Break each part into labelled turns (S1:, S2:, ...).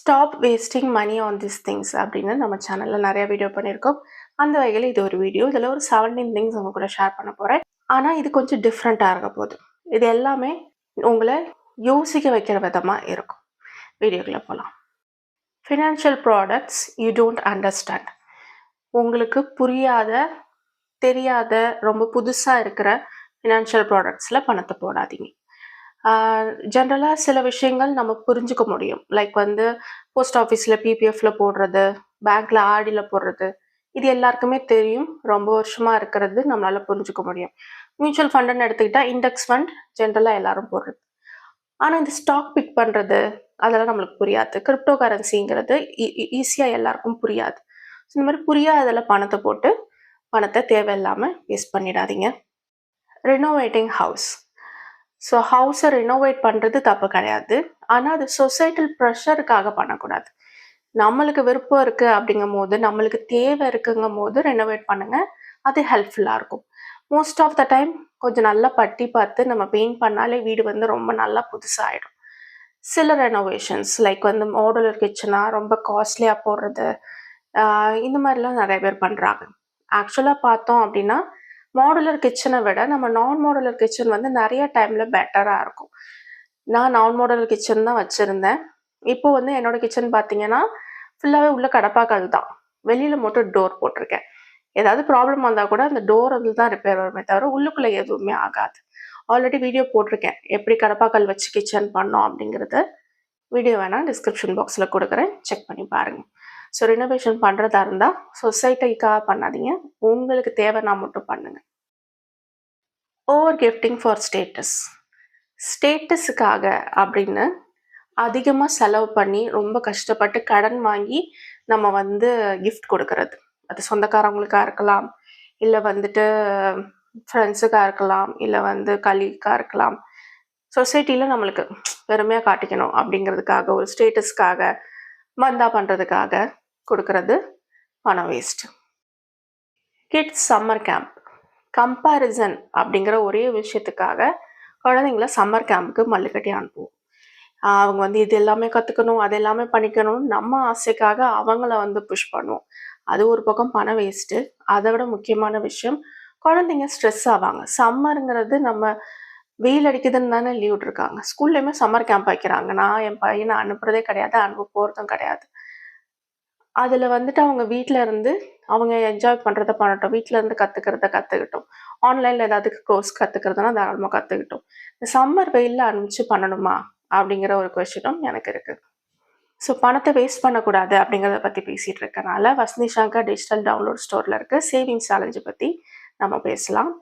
S1: Stop wasting money on this things அப்படின்னு நம்ம சேனலில் நிறைய வீடியோ பண்ணியிருக்கோம். அந்த வகையில் இது ஒரு வீடியோ. இதில் ஒரு 17 திங்ஸ் உங்க கூட ஷேர் பண்ண போகிறேன். ஆனால் இது கொஞ்சம் டிஃப்ரெண்ட்டாக இருக்க போகுது. இது எல்லாமே உங்களை யோசிக்க வைக்கிற விதமாக இருக்கும். வீடியோக்குள்ளே போகலாம். Financial products you don't understand. உங்களுக்கு புரியாத, தெரியாத, ரொம்ப புதுசாக இருக்கிற ஃபினான்ஷியல் ப்ராடக்ட்ஸில் பணத்தை போடாதீங்க. ஜென்ரலாக சில விஷயங்கள் நம்ம புரிஞ்சுக்க முடியும். லைக் வந்து போஸ்ட் ஆஃபீஸில் பிபிஎஃப்ல போடுறது, பேங்க்கில் ஆர்டியில் போடுறது, இது எல்லாருக்குமே தெரியும். ரொம்ப வருஷமாக இருக்கிறது நம்மளால் புரிஞ்சுக்க முடியும். மியூச்சுவல் ஃபண்டுன்னு எடுத்துக்கிட்டால் இண்டெக்ஸ் ஃபண்ட் ஜென்ரலாக எல்லாரும் போடுறது. ஆனால் இந்த ஸ்டாக் பிக் பண்ணுறது அதெல்லாம் நம்மளுக்கு புரியாது. கிரிப்டோ கரன்சிங்கிறது ஈஸியாக எல்லாருக்கும் புரியாது. ஸோ இந்த மாதிரி புரியாததில் பணத்தை போட்டு பணத்தை தேவையில்லாமல் வேஸ்ட் பண்ணிடாதீங்க. ரினோவேட்டிங் ஹவுஸ். ஸோ ஹவுஸை ரினோவேட் பண்ணுறது தப்பு கிடையாது. ஆனால் அது சொசைட்டல் ப்ரெஷருக்காக பண்ணக்கூடாது. நம்மளுக்கு விருப்பம் இருக்குது அப்படிங்கும் போது, நம்மளுக்கு தேவை இருக்குங்கும் போது ரெனோவேட் பண்ணுங்கள். அது ஹெல்ப்ஃபுல்லாக இருக்கும். மோஸ்ட் ஆஃப் த டைம் கொஞ்சம் நல்லா பட்டி பார்த்து நம்ம பெயிண்ட் பண்ணாலே வீடு வந்து ரொம்ப நல்லா புதுசாகிடும். சில ரெனோவேஷன்ஸ் லைக் வந்து மாடுலர் கிச்சனாக ரொம்ப காஸ்ட்லியாக போடுறது, இந்த மாதிரிலாம் நிறைய பேர் பண்ணுறாங்க. ஆக்சுவலாக பார்த்தோம் அப்படின்னா மாடுலர் கிச்சனை விட நம்ம நான் மாடுலர் கிச்சன் வந்து நிறைய டைமில் பெட்டராக இருக்கும். நான் நான் மாடுலர் கிச்சன் தான் வச்சுருந்தேன். இப்போ வந்து என்னோடய கிச்சன் பார்த்தீங்கன்னா ஃபுல்லாகவே உள்ள கடப்பாக்கல் தான். வெளியில் மட்டும் டோர் போட்டிருக்கேன். ஏதாவது ப்ராப்ளம் வந்தால் கூட அந்த டோர் வந்து தான் ரிப்பேர் வருமே தவிர உள்ளுக்குள்ளே எதுவுமே ஆகாது. ஆல்ரெடி வீடியோ போட்டிருக்கேன் எப்படி கடப்பாக்கல் வச்சு கிச்சன் பண்ணோம் அப்படிங்கிறது. வீடியோ வேணால் டிஸ்கிரிப்ஷன் பாக்ஸில் கொடுக்குறேன், செக் பண்ணி பாருங்கள். ஸோ ரினோவேஷன் பண்ணுறதா இருந்தால் சொசைட்டிக்காக பண்ணாதீங்க, உங்களுக்கு தேவைன்னா மட்டும் பண்ணுங்கள். Over gifting for status. ஸ்டேட்டஸுக்காக அப்படின்னு அதிகமாக செலவு பண்ணி ரொம்ப கஷ்டப்பட்டு கடன் வாங்கி நம்ம வந்து கிஃப்ட் கொடுக்கறது. அது சொந்தக்காரவங்களுக்காக இருக்கலாம், இல்லை வந்துட்டு ஃப்ரெண்ட்ஸுக்காக இருக்கலாம், இல்லை வந்து கலீக்காக இருக்கலாம். சொசைட்டியில் நம்மளுக்கு பெருமையாக காட்டிக்கணும் அப்படிங்கிறதுக்காக, ஒரு ஸ்டேட்டஸ்க்காக, மந்தா பண்ணுறதுக்காக கொடுக்கறது பணம் waste. Kids summer camp. Comparison அப்படிங்கிற ஒரே விஷயத்துக்காக குழந்தைங்கள சம்மர் கேம்புக்கு மல்லுக்கட்டி அனுப்புவோம். அவங்க வந்து இது எல்லாமே கற்றுக்கணும், அது எல்லாமே பண்ணிக்கணும், நம்ம ஆசைக்காக அவங்கள வந்து புஷ் பண்ணுவோம். அது ஒரு பக்கம் பணம் வேஸ்ட்டு. அதை விட முக்கியமான விஷயம், குழந்தைங்க ஸ்ட்ரெஸ் ஆவாங்க. சம்மருங்கிறது நம்ம வெயில் அடிக்குதுன்னு தானே லீவ் விட்ருக்காங்க. ஸ்கூல்லையுமே சம்மர் கேம்ப் வைக்கிறாங்க. நான் என் பையனை அனுப்புறதே கிடையாது, அனுப்ப போகிறதும் கிடையாது. அதில் வந்துட்டு அவங்க வீட்டில் இருந்து அவங்க என்ஜாய் பண்ணுறத பண்ணட்டும், வீட்டில் இருந்து கற்றுக்கிறத கற்றுக்கிட்டோம், ஆன்லைனில் ஏதாவது கோர்ஸ் கற்றுக்கிறதுனா தாராளமாக கற்றுக்கிட்டோம். இந்த சம்மர் வெயிலில் அனுப்பிச்சு பண்ணணுமா அப்படிங்கிற ஒரு கொஸ்டினும் எனக்கு இருக்குது. ஸோ பணத்தை வேஸ்ட் பண்ணக்கூடாது அப்படிங்கிறத பற்றி பேசிகிட்டு இருக்கனால வசந்தி சங்கர் டிஜிட்டல் டவுன்லோட் ஸ்டோரில் இருக்க சேவிங்ஸ் சேலஞ்சை பற்றி நம்ம பேசலாம்.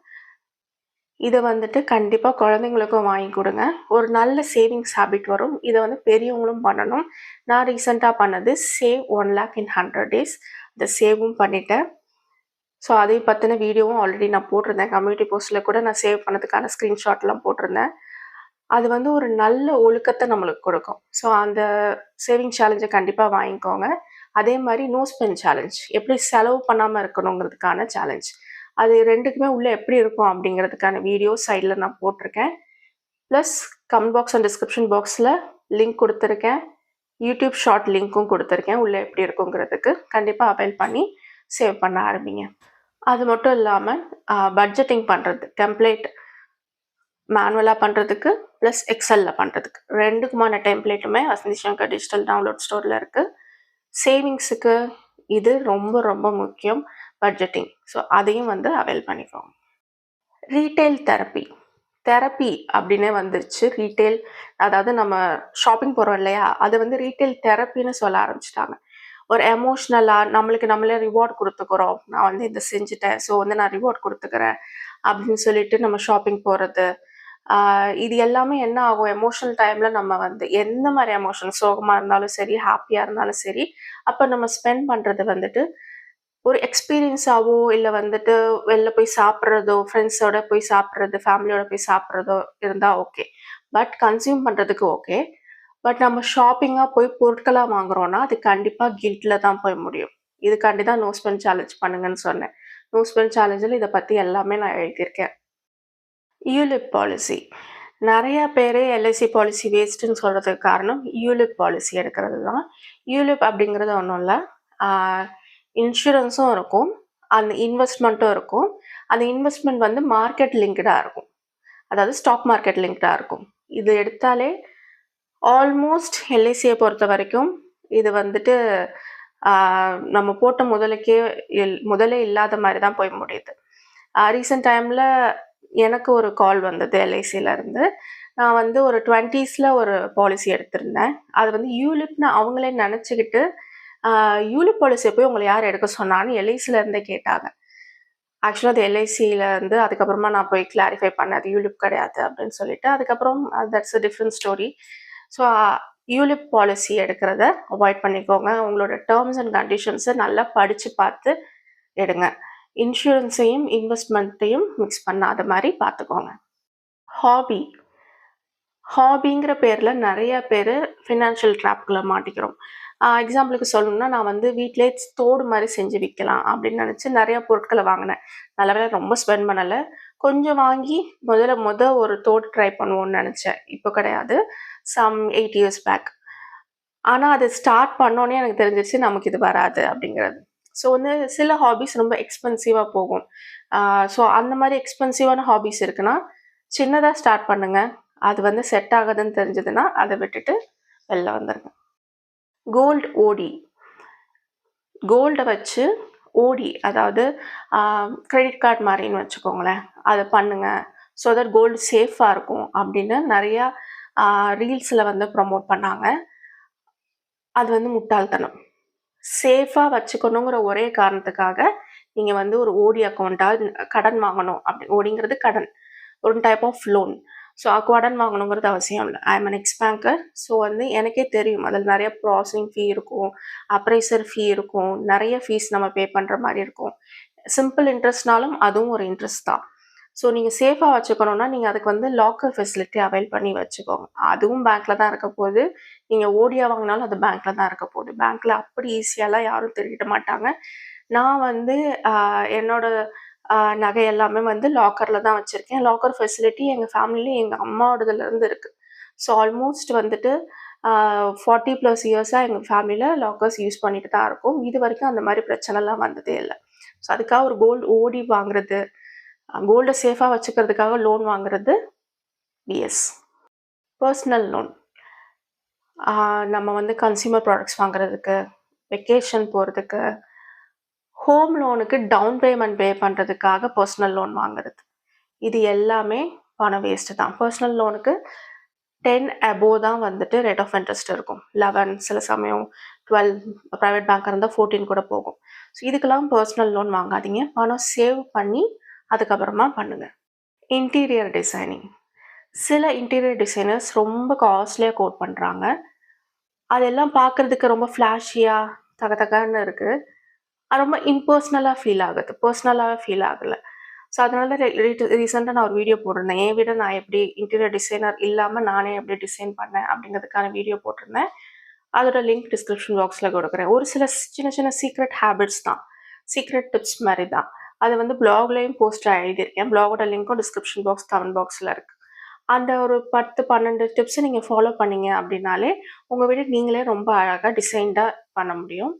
S1: இதை வந்துட்டு கண்டிப்பாக குழந்தைங்களுக்கும் வாங்கி கொடுங்க. ஒரு நல்ல சேவிங்ஸ் ஹேபிட் வரும். இதை வந்து பெரியவங்களும் பண்ணணும். நான் ரீசெண்டாக பண்ணது சேவ் 1 lakh in 100 days. அதை சேவும் பண்ணிட்டேன். ஸோ அதை பற்றின வீடியோவும் ஆல்ரெடி நான் போட்டிருந்தேன். கம்யூனிட்டி போஸ்ட்டில் கூட நான் சேவ் பண்ணதுக்கான ஸ்க்ரீன்ஷாட்லாம் போட்டிருந்தேன். அது வந்து ஒரு நல்ல ஒழுக்கத்தை நம்மளுக்கு கொடுக்கும். ஸோ அந்த சேவிங் சேலஞ்சை கண்டிப்பாக வாங்கிக்கோங்க. அதே மாதிரி நோ ஸ்பெண்ட் சேலஞ்ச், எப்படி செலவு பண்ணாமல் இருக்கணுங்கிறதுக்கான சேலஞ்ச். அது ரெண்டுக்குமே உள்ளே எப்படி இருக்கும் அப்படிங்கிறதுக்கான வீடியோ சைடில் நான் போட்டிருக்கேன். Plus comment box and description பாக்ஸில் லிங்க் கொடுத்துருக்கேன். யூடியூப் ஷார்ட் லிங்க்கும் கொடுத்துருக்கேன். உள்ளே எப்படி இருக்குங்கிறதுக்கு கண்டிப்பாக அவைல் பண்ணி சேவ் பண்ண ஆரம்பிங்க. அது மட்டும் இல்லாமல் பட்ஜெட்டிங் பண்ணுறது, டெம்ப்ளேட் மேனுவலாக பண்ணுறதுக்கு ப்ளஸ் எக்ஸலில் பண்ணுறதுக்கு ரெண்டுக்குமான டெம்ப்ளேட்டுமே வசந்தி சங்கர் டிஜிட்டல் டவுன்லோட் ஸ்டோரில் இருக்குது. சேவிங்ஸுக்கு இது ரொம்ப ரொம்ப முக்கியம், பட்ஜெட்டிங். ஸோ அதையும் வந்து அவைல் பண்ணிக்கோங்க. ரீட்டைல் தெரப்பி அப்படின்னே வந்துருச்சு. ரீட்டைல், அதாவது நம்ம ஷாப்பிங் போகிறோம் இல்லையா, அது வந்து ரீட்டைல் தெரப்பின்னு சொல்ல ஆரம்பிச்சிட்டாங்க. ஒரு எமோஷ்னலாக நம்மளுக்கு நம்மளே ரிவார்ட் கொடுத்துக்கிறோம். நான் வந்து இதை செஞ்சுட்டேன், ஸோ வந்து நான் ரிவார்ட் கொடுத்துக்கிறேன் அப்படின்னு சொல்லிட்டு நம்ம ஷாப்பிங் போகிறது. இது எல்லாமே என்ன ஆகும், எமோஷனல் டைமில் நம்ம வந்து எந்த மாதிரி எமோஷன், சோகமாக இருந்தாலும் சரி, ஹாப்பியாக இருந்தாலும் சரி, அப்போ நம்ம ஸ்பெண்ட் பண்ணுறது வந்துட்டு ஒரு எக்ஸ்பீரியன்ஸாவோ, இல்லை வந்துட்டு வெளில போய் சாப்பிட்றதோ, ஃப்ரெண்ட்ஸோட போய் சாப்பிட்றது, ஃபேமிலியோட போய் சாப்பிட்றதோ இருந்தால் ஓகே. பட் கன்சியூம் பண்ணுறதுக்கு ஓகே. பட் நம்ம ஷாப்பிங்காக போய் பொருட்களாக வாங்குறோன்னா அது கண்டிப்பாக கில்ட்டில் தான் போய் முடியும். இதுக்காண்டி தான் நோ ஸ்பெண்ட் சேலஞ்ச் பண்ணுங்கன்னு சொன்னேன். நோ ஸ்பெண்ட் சேலஞ்சில் இதை பற்றி எல்லாமே நான் எழுதியிருக்கேன். ULIP policy. நெறைய பேரு எல்ஐசி பாலிசி வேஸ்ட்டுன்னு சொல்றதுக்கு காரணம் யூலிப் பாலிசி எடுக்கிறது தான். யூலிப் அப்படிங்கிறது ஒண்ணும் இல்ல. ஆ இன்சூரன்ஸும் இருக்கும். அந்த இன்வெஸ்ட்மெண்ட்டும் இருக்கும். அந்த இன்வெஸ்ட்மெண்ட் வந்து மார்க்கெட் லிங்க்டா இருக்கும். அதாவது ஸ்டாக் மார்க்கெட் லிங்க்டா இருக்கும். இது எடுத்தாலே ஆல்மோஸ்ட் எல்ஐசிய பொறுத்தவரைக்கும் இது வந்துட்டு நம்ம போட்ட முதலுக்கே முதலே இல்லாத மாரி தான் போய் முடியுது. ரீசென்ட் டைம்ல எனக்கு ஒரு கால் வந்தது எல்ஐசியிலருந்து. நான் வந்து ஒரு 20ஸ்ல ஒரு பாலிசி எடுத்திருந்தேன். அது வந்து யூலிப்ன்னு அவங்களே நெனச்சுக்கிட்டு, யூலிப் பாலிசிய போய் உங்கள யார் எடுக்க சொன்னான்னு எல்ஐசில இருந்தே கேட்டாங்க. ஆக்சுவலா அது எல்ஐசியில இருந்து அதுக்கப்புறமா நான் போய் கிளாரிஃபை பண்ணேன். அது யூலிப் கிடையாது அப்படின்னு சொல்லிட்டு. அதுக்கப்புறம் that's a different story. So ULIP policy எடுக்கிறத அவாய்ட் பண்ணிக்கோங்க. உங்களோட டெர்ம்ஸ் அண்ட் கண்டிஷன்ஸ நல்லா படிச்சு பார்த்து எடுங்க. இன்சூரன்ஸையும், இன்வெஸ்ட்மெண்ட்டையும் மிக்ஸ் பண்ணாத மாரி பார்த்துக்கோங்க. ஹாபி. ஹாபிங்கிற பேர்ல நெறைய பேரு ஃபினான்ஷியல் ட்ராப்குள்ள மாட்டிக்கிறோம். எக்ஸாம்பிளுக்கு சொல்லணும்னா, நான் வந்து வீட்லயே தோடு மாரி செஞ்சு விக்கலாம் அப்படின்னு நெனச்சு நெறைய பொருட்கள வாங்குனேன். நல்ல வேளை ரொம்ப ஸ்பெண்ட் பண்ணல. கொஞ்சம் வாங்கி மொத ஒரு தோடு ட்ரை பண்ணுவோம்னு நெனச்சேன். இப்போ கிடையாது. 8 இயர்ஸ் பேக். ஆனா அது ஸ்டார்ட் பண்ணோனே எனக்கு தெரிஞ்சிருச்சு நமக்கு இது வராது அப்படிங்கிறது. ஸோ வந்து சில ஹாபீஸ் ரொம்ப எக்ஸ்பென்சிவா போகும். ஸோ அந்த மாரி எக்ஸ்பென்சிவான ஹாபீஸ் இருக்குன்னா, சின்னதா ஸ்டார்ட் பண்ணுங்க. அது வந்து செட் ஆகாதுன்னு தெரிஞ்சதுன்னா, அத விட்டுட்டு வெளில வந்துருங்க. கோல்ட் ஓடி. கோல்ட வச்சு ஓடி அதாவது கிரெடிட் கார்ட் மாரின்னு வச்சுக்கோங்களேன். அத பண்ணுங்க. ஸோ தட் கோல்டு சேஃபா இருக்கும் அப்படின்னு நெறையா ரீல்ஸ்ல வந்து ப்ரமோட் பண்ணாங்க. அது வந்து முட்டாள்தனம். சேஃபா வச்சுக்கணுங்கிற ஒரே காரணத்துக்காக, நீங்க வந்து ஒரு ஓடி அக்கவுண்டா கடன் வாங்கணும். அப்படி ஓடிங்கிறது கடன். ஒரு டைப் ஆஃப் லோன். ஸோ கடன் வாங்கணுங்கிறது அவசியம் இல்ல. ஐ அம் அன் எக்ஸ் பேங்கர். ஸோ வந்து எனக்கே தெரியும். அதில நெறைய ப்ராசஸிங் ஃபீ இருக்கும். அப்ரைசர் ஃபீ இருக்கும். நெறைய ஃபீஸ் நம்ம பே பண்ற மாரி இருக்கும். சிம்பிள் இன்ட்ரெஸ்ட்னாலும் அதுவும் ஒரு இன்ட்ரெஸ்ட் தான். ஸோ நீங்க சேஃபா வச்சுக்கணும்னா, நீங்க அதுக்கு வந்து லாக்கர் ஃபெசிலிட்டி அவைல் பண்ணி வச்சுக்கோங்க. அதுவும் பேங்க்ல தான் இருக்க போது. நீங்க ஓடியா வாங்குனாலும் அது பேங்க்ல தான் இருக்க போது. பேங்க்ல அப்படி ஈஸியாலாம் யாரும் திருடிட மாட்டாங்க. நான் வந்து என்னோட நகை எல்லாமே வந்து லாக்கர்ல தான் வச்சிருக்கேன். லாக்கர் ஃபெசிலிட்டி எங்க ஃபேமிலில எங்க அம்மாவோடதுலருந்து இருக்கு. ஸோ ஆல்மோஸ்ட் வந்துட்டு 40+ இயர்ஸா எங்க ஃபேமிலில லாக்கர்ஸ் யூஸ் பண்ணிட்டு தான் இருக்கோம். இதுவரைக்கும் அந்த மாரி பிரச்சனைலாம் வந்ததே இல்ல. ஸோ அதுக்காக ஒரு கோல்டு ஓடி வாங்குறது, கோல்ட சேஃபா வச்சுக்கிறதுக்காக லோன் வாங்குறது பிஎஸ். Personal loan. நம்ம வந்து கன்சியூமர் ப்ராடக்ட்ஸ் வாங்குறதுக்கு, வெக்கேஷன் போறதுக்கு, ஹோம் லோனுக்கு டவுன் பேமெண்ட் பே பண்றதுக்காக பர்சனல் லோன் வாங்குறது. இது எல்லாமே பணம் வேஸ்ட்டு தான். பர்சனல் லோனுக்கு 10 அபோவ் தான் வந்துட்டு ரேட் ஆஃப் இன்ட்ரெஸ்ட் இருக்கும். 11 சில சமயம் 12 பிரைவேட் பேங்க்கா இருந்தா 14 கூட போகும். ஸோ இதுக்கெல்லாம் பர்சனல் லோன் வாங்காதீங்க. பணம் சேவ் பண்ணி அதுக்கப்புறமா பண்ணுங்க. Interior designing. சில இன்டீரியர் டிசைனர்ஸ் ரொம்ப காஸ்ட்லியா கோட் பண்றாங்க. அதெல்லாம் பார்க்கறதுக்கு ரொம்ப ஃப்ளாஷியா தகதகன்னு இருக்கு. ரொம்ப இம்பர்சனலா ஃபீல் ஆகுது. பர்சனலாவே ஃபீல் ஆகல. ஸோ அதனால ரீசென்ட்டா நான் ஒரு வீடியோ போட்டிருந்தேன். என் வீட நான் எப்படி இன்டீரியர் டிசைனர் இல்லாம நானே எப்படி டிசைன் பண்ணேன் அப்படிங்கிறதுக்கான வீடியோ போட்டிருந்தேன். அதோட லிங்க் டிஸ்கிரிப்ஷன் பாக்ஸ்ல கொடுக்குறேன். ஒரு சில சின்ன சின்ன சீக்ரெட் ஹேபிட்ஸ் தான். சீக்ரெட் டிப்ஸ் மாரி தான். அது வந்து ப்ளாக்லயும் போஸ்ட்டா எழுதியிருக்கேன். ப்ளாகோட லிங்க்கும் டிஸ்கிரிப்ஷன் பாக்ஸ், கமெண்ட் பாக்ஸ்ல இருக்கு. அந்த ஒரு 10, 12 டிப்ஸ நீங்க ஃபாலோ பண்ணீங்க அப்படின்னாலே, உங்க வீட நீங்களே ரொம்ப அழகா டிசைன்டா பண்ண முடியும்.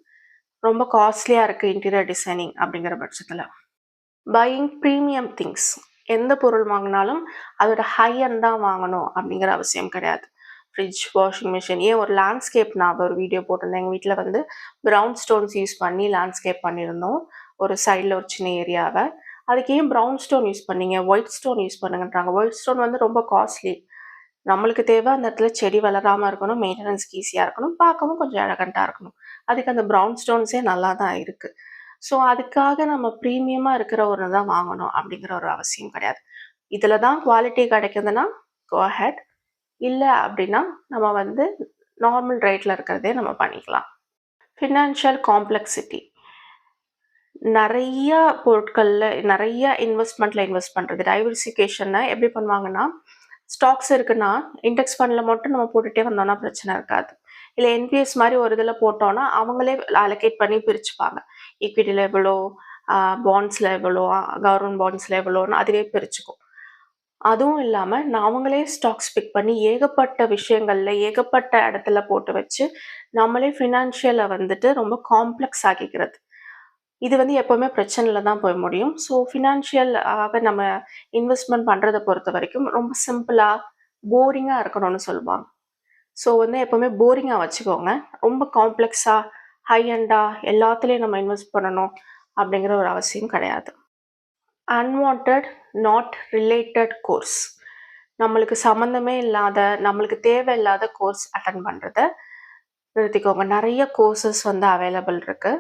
S1: ரொம்ப காஸ்ட்லியா இருக்கு இன்டீரியர் டிசைனிங் அப்படிங்கிற பட்சத்துல. Buying premium things. எந்த பொருள் வாங்குனாலும் அதோட ஹை எண்ட் தான் வாங்கணும் அப்படிங்கிற அவசியம் கிடையாது. ஃப்ரிட்ஜ், வாஷிங் மிஷின், ஏன் ஒரு லேண்ட்ஸ்கேப் நான் ஒரு வீடியோ போட்டிருந்தேன். எங்க வீட்ல வந்து ப்ரவுன் ஸ்டோன்ஸ் யூஸ் பண்ணி லேண்ட்ஸ்கேப் பண்ணியிருந்தோம். ஒரு சைட்ல ஒரு சின்ன ஏரியாவ. அதுக்கு ஏன் ப்ரவுன் ஸ்டோன் யூஸ் பண்ணீங்க? ஒயிட் ஸ்டோன் யூஸ் பண்ணுங்கன்றாங்க. ஒயிட் ஸ்டோன் வந்து ரொம்ப காஸ்ட்லி. நம்மளுக்கு தேவை அந்த இடத்துல செடி வளராம இருக்கணும், மெயின்டனன்ஸ்க்கு ஈஸியா இருக்கணும், பார்க்கவும் கொஞ்சம் எலகன்ட்டா இருக்கணும். அதுக்கு அந்த ப்ரவுன் ஸ்டோன்ஸே நல்லா தான் இருக்கு. ஸோ அதுக்காக நம்ம ப்ரீமியமா இருக்கிற ஒண்ணு தான் வாங்கணும் அப்படிங்கிற ஒரு அவசியம் கிடையாது. இதுல தான் குவாலிட்டி கிடைக்குதுன்னா கோ அஹெட். இல்ல அப்படின்னா நம்ம வந்து நார்மல் ரேட்ல இருக்கிறதே நம்ம பண்ணிக்கலாம். Financial complexity. நெறைய பொருட்கள்ல, நெறைய இன்வெஸ்ட்மெண்ட்ல இன்வெஸ்ட் பண்றது. டைவர்சிஃபிகேஷன எப்படி பண்ணுவாங்கன்னா, ஸ்டாக்ஸ் இருக்குன்னா, இண்டெக்ஸ் ஃபண்ட்ல மட்டும் நம்ம போட்டுட்டே வந்தோம்னா பிரச்சனை இருக்காது. இல்ல என்பிஎஸ் மாரி ஒரு இதுல போட்டோம்னா, அவங்களே அலோகேட் பண்ணி பிரிச்சுப்பாங்க. ஈக்விட்டில எவ்வளோ, பாண்ட்ஸ்ல எவ்வளோ, கவர்மெண்ட் பாண்ட்ஸ்ல எவ்வளோன்னு அதுவே பிரிச்சுக்கும். அதுவும் இல்லாம அவங்களே ஸ்டாக்ஸ் பிக் பண்ணி ஏகப்பட்ட விஷயங்கள்ல, ஏகப்பட்ட இடத்துல போட்டு வச்சு, நம்மளே ஃபினான்ஷியல வந்துட்டு ரொம்ப காம்ப்ளெக்ஸ் ஆக்கிக்கிறது. இது வந்து எப்பவுமே பிரச்சனையில தான் போய் முடியும். ஸோ ஃபினான்ஷியல் ஆக நம்ம இன்வெஸ்ட்மென்ட் பண்றத பொறுத்தவரைக்கும் ரொம்ப சிம்பிளா, போரிங்கா இருக்கணும்னு சொல்லுவாங்க. ஸோ வந்து எப்பவுமே போரிங்கா வச்சுக்கோங்க. ரொம்ப காம்ப்ளெக்ஸா, ஹை எண்டா எல்லாத்துலயும் நம்ம இன்வெஸ்ட் பண்ணணும் அப்படிங்கிற ஒரு அவசியம் கிடையாது. Unwanted, not related course. நம்மளுக்கு சம்மந்தமே இல்லாத, நம்மளுக்கு தேவையில்லாத கோர்ஸ் அட்டெண்ட் பண்றத நிறுத்திக்கோங்க. நெறைய கோர்சஸ் வந்து அவைலபிள் இருக்கு.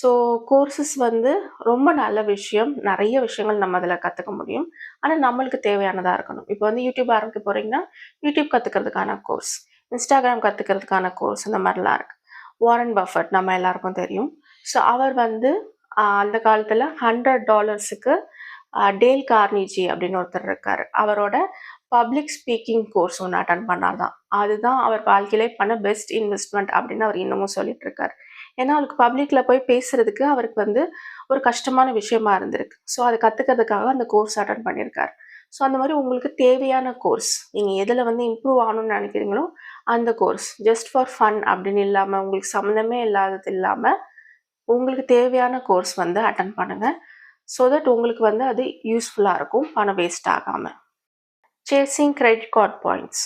S1: ஸோ கோர்சஸ் வந்து ரொம்ப நல்ல விஷயம். நெறைய விஷயங்கள் நம்ம அதில கத்துக்க முடியும். ஆனா நம்மளுக்கு தேவையானதா இருக்கணும். இப்போ வந்து யூடியூப் ஆரம்பிக்க போறீங்கன்னா, யூடியூப் கத்துக்கிறதுக்கான கோர்ஸ், Instagram கத்துக்கிறதுக்கான கோர்ஸ் இந்த மாரிலாம் இருக்கு. வாரன் பஃபட் நம்ம எல்லாருக்கும் தெரியும். ஸோ அவர் வந்து அந்த காலத்தில $100க்கு டேல் கார்னிஜி அப்படின்னு ஒருத்தர் இருக்காரு. அவரோட பப்ளிக் ஸ்பீக்கிங் கோர்ஸ் ஒண்ணு அட்டெண்ட் பண்ணார்தாம். அதுதான் அவர் வாழ்க்கையிலே பண்ண பெஸ்ட் இன்வெஸ்ட்மென்ட் அப்படின்னு அவர் இன்னமும் சொல்லிட்டு இருக்காரு. ஏன்னா, அவருக்கு பப்ளிக்ல போய் பேசுறதுக்கு அவருக்கு வந்து ஒரு கஷ்டமான விஷயமா இருந்திருக்கு. ஸோ அத கத்துக்கிறதுக்காக அந்த கோர்ஸ் அட்டெண்ட் பண்ணியிருக்காரு. ஸோ அந்த மாரி உங்களுக்கு தேவையான கோர்ஸ், நீங்க எதுல வந்து இம்ப்ரூவ் ஆகணும்னு நினைக்கிறீங்களோ, அந்த கோர்ஸ் ஜஸ்ட் ஃபார் ஃபன் அப்படின்னு இல்லாம, உங்களுக்கு சம்மந்தமே இல்லாதது இல்லாம, உங்களுக்கு தேவையான கோர்ஸ் வந்து அட்டெண்ட் பண்ணுங்க. ஸோ தட் உங்களுக்கு வந்து அது யூஸ்ஃபுல்லா இருக்கும். பணம் வேஸ்ட் ஆகாம. Chasing credit card points.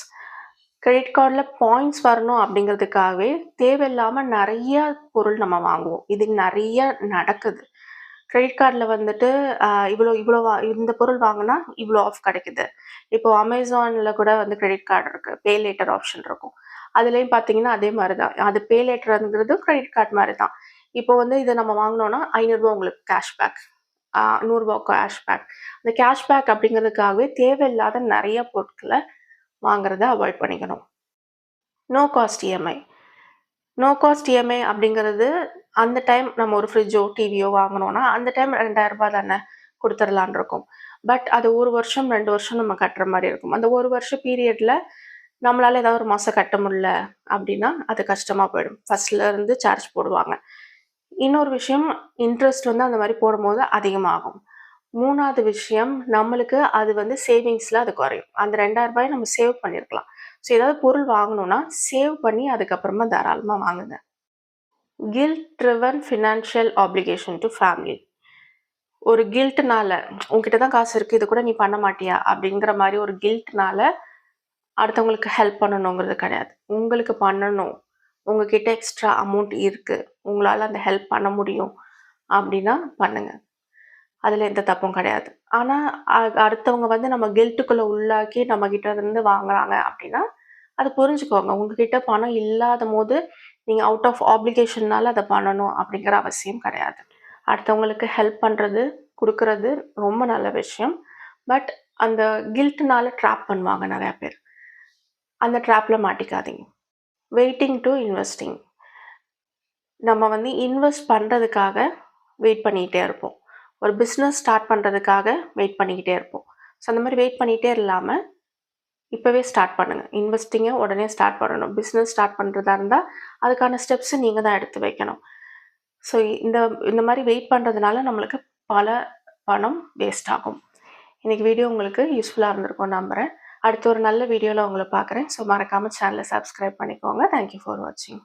S1: Credit கார்டில் பாயிண்ட்ஸ் வரணும் அப்படிங்கிறதுக்காகவே தேவையில்லாமல் நிறைய பொருள் நம்ம வாங்குவோம். இது நிறைய நடக்குது. கிரெடிட் கார்டில் வந்துட்டு இவ்வளோ இவ்வளோ இந்த பொருள் வாங்கினா இவ்வளோ ஆஃப் கிடைக்குது. இப்போ அமேசானில் கூட வந்து கிரெடிட் கார்டு இருக்குது, பே லேட்டர் ஆப்ஷன் இருக்கும். அதுலேயும் பார்த்தீங்கன்னா அதே மாதிரி தான். அது பே லேட்டருங்கிறது கிரெடிட் கார்டு மாதிரி தான். இப்போ வந்து இதை நம்ம வாங்கினோன்னா ₹500 உங்களுக்கு கேஷ்பேக், ₹100 கேஷ்பேக். அந்த கேஷ்பேக் அப்படிங்கிறதுக்காகவே தேவையில்லாத நிறைய பொருட்களை வாங்குறத அவாய்ட் பண்ணிக்கணும். No cost EMI. No cost EMI அப்படிங்கிறது அந்த டைம் நம்ம ஒரு ஃப்ரிட்ஜோ, டிவியோ வாங்கினோன்னா அந்த டைம் ₹2000 தானே கொடுத்துடலான் இருக்கும். பட் அது 1 வருஷம் 2 வருஷம் நம்ம கட்டுற மாதிரி இருக்கும். அந்த 1 வருஷ பீரியடில் நம்மளால் ஏதாவது ஒரு மாதம் கட்ட முடியல அப்படின்னா அது கஷ்டமாக போயிடும். ஃபஸ்ட்லேருந்து சார்ஜ் போடுவாங்க. இன்னொரு விஷயம், இன்ட்ரெஸ்ட் வந்து அந்த மாதிரி போடும்போது அதிகமாகும். 3வது விஷயம், நம்மளுக்கு அது வந்து சேவிங்ஸில் அது குறையும். அந்த ₹2000 நம்ம சேவ் பண்ணியிருக்கலாம். ஸோ ஏதாவது பொருள் வாங்கணும்னா சேவ் பண்ணி அதுக்கப்புறமா தாராளமாக வாங்குங்க. Guilt driven financial application to family. ஒரு கில்ட்னால, உங்ககிட்ட தான் காசு இருக்குது, இது கூட நீ பண்ண மாட்டியா அப்படிங்கிற மாதிரி ஒரு கில்ட்னால அடுத்தவங்களுக்கு ஹெல்ப் பண்ணணுங்கிறது கிடையாது. உங்களுக்கு பண்ணணும், உங்ககிட்ட எக்ஸ்ட்ரா அமௌண்ட் இருக்குது, உங்களால் அந்த ஹெல்ப் பண்ண முடியும் அப்படின்னா பண்ணுங்க. அதில் எந்த தப்பும் கிடையாது. ஆனால் அடுத்தவங்க வந்து நம்ம கில்ட்டுக்குள்ளே உள்ளாக்கி நம்மக்கிட்ட இருந்து வாங்குறாங்க அப்படின்னா அது புரிஞ்சுக்கோங்க. உங்ககிட்ட பணம் இல்லாத போது நீங்கள் அவுட் ஆஃப் ஆப்ளிகேஷன்னால அதை பண்ணணும் அப்படிங்கிற அவசியம் கிடையாது. அடுத்தவங்களுக்கு ஹெல்ப் பண்ணுறது, கொடுக்கறது ரொம்ப நல்ல விஷயம். பட் அந்த கில்ட்னால ட்ராப் பண்ணுவாங்க நிறையா பேர். அந்த ட்ராப்பில் மாட்டிக்காதீங்க. Waiting to investing. நம்ம வந்து இன்வெஸ்ட் பண்ணுறதுக்காக வெயிட் பண்ணிக்கிட்டே இருப்போம். ஒரு பிஸ்னஸ் ஸ்டார்ட் பண்ணுறதுக்காக வெயிட் பண்ணிக்கிட்டே இருப்போம். ஸோ அந்த மாதிரி வெயிட் பண்ணிகிட்டே இல்லாமல் இப்போவே ஸ்டார்ட் பண்ணுங்கள். இன்வெஸ்டிங்கை உடனே ஸ்டார்ட் பண்ணணும். பிஸ்னஸ் ஸ்டார்ட் பண்ணுறதா இருந்தால் அதுக்கான ஸ்டெப்ஸை நீங்கள் தான் எடுத்து வைக்கணும். ஸோ இந்த இந்த மாதிரி வெயிட் பண்ணுறதுனால நம்மளுக்கு பல பணம் வேஸ்ட் ஆகும். இன்றைக்கி வீடியோ உங்களுக்கு யூஸ்ஃபுல்லாக இருந்திருக்கும்னு நம்புகிறேன். அடுத்த ஒரு நல்ல வீடியோவில் உங்களை பார்க்குறேன். ஸோ மறக்காமல் சேனலை சப்ஸ்கிரைப் பண்ணிக்கோங்க. தேங்க்யூ ஃபார் வாட்சிங்.